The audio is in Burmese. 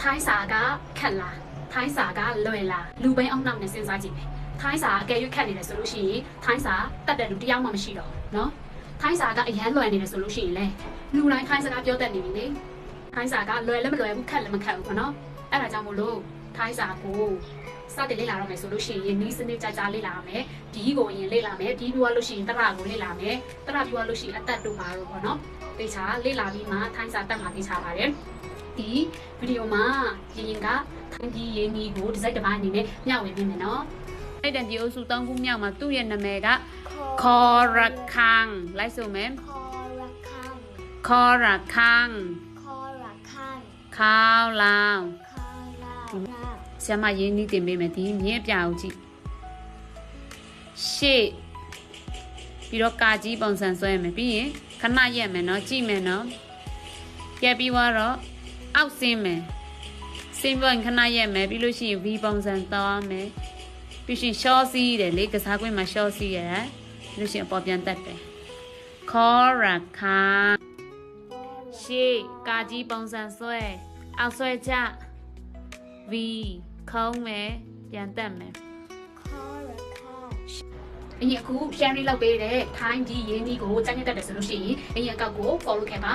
ထိုင်းစာကခက်လားထိုင်းစာကလွယ်လားလူပိန်းအောင်နောက်နဲ့စဉ်းစားကြည့်မယ်ထိုင်းစာအကယ်၍ခက်နေတယ်ဆိုလို့ရှိရင်ထိုင်းစာတတ်တဲ့လူတယောက်မှမရှိတော့နော်ထိုင်းစာကအရန်လွယ်နေတယ်ဆိုလို့ရှိရင်လေလူတိုင်းထိုင်းစကားပြောတတ်နေပြီလေထိုင်းစာကလွယ်လည်းမလွယ်ဘူးခက်လည်းမခက်ဘူးနော်အဲ့ဒါကြောင့်မို့လို့ထိုင်းစာကိုစတင်လေ့လာတော့မယ်ဆိုလို့ရှိရင်နီးစနစ်ကြကြလေ့လာမယ်ဒီကိုရင်လေ့လာမယ်ဒီပြောလို့ရှိရင်တရကိုလေ့လာမယ်တရပြောလို့ရှိရင်အသက်တို့ပါတော့ပေါ့နော်တေချာလေ့လာပြီးမှထိုင်းစာတက်မှာတေချာပါတယ်ဒီဗီဒီယိုမှာရင်ကထိုင်းကြီးရင်းကြီးကိုဒီဇိုက်တစ်ပိုင်းအနေနဲ့မျှဝေပေးမယ်နော်အဲ့တန်ဒီအုပ်စု3ခုမြောက်မှာသူ့ရဲ့နာမည်ကခေါ်ရခန်းလိုက်ဆိုမယ်ခေါ်ရခန်းခေါ်လောင်ဆရာမရင်းနှီးတင်ပေးမယ်ဒီမြင်းပြအောင်ကြည့်ရှေ့ပြီးတော့ကာကြီးပုံစံဆွဲမယ်ပြီးရင်ခဏရက်မယ်နော်ကြည့်မယ်နော်ရက်ပြီးတော့အောက်ဆင်းမယ်ဆင်းပြီးခဏရက်မယ်ပြီးလို့ရှိရင် V ပုံစံသွားမယ်ပြီးရှင်ရှော့စီးတယ်လေကစားကွင်းမှာရှော့စီးရတယ်ပြီးလို့ရှိရင်အပေါ်ပြန်တက်တယ်ခေါ်ရခါရှေ့ကာကြီးပုံစံဆွဲအောက်ဆွဲချ V ခုံးမယ်ပြန်တက်မယ်အရင်အခု share လုပ်ပေးတဲ့ time ဒီရင်းကြီးကိုစမ်းတက်တယ်ဆိုလို့ရှိရင်အရင်အကောက်ကို follow ခဲ့ပါ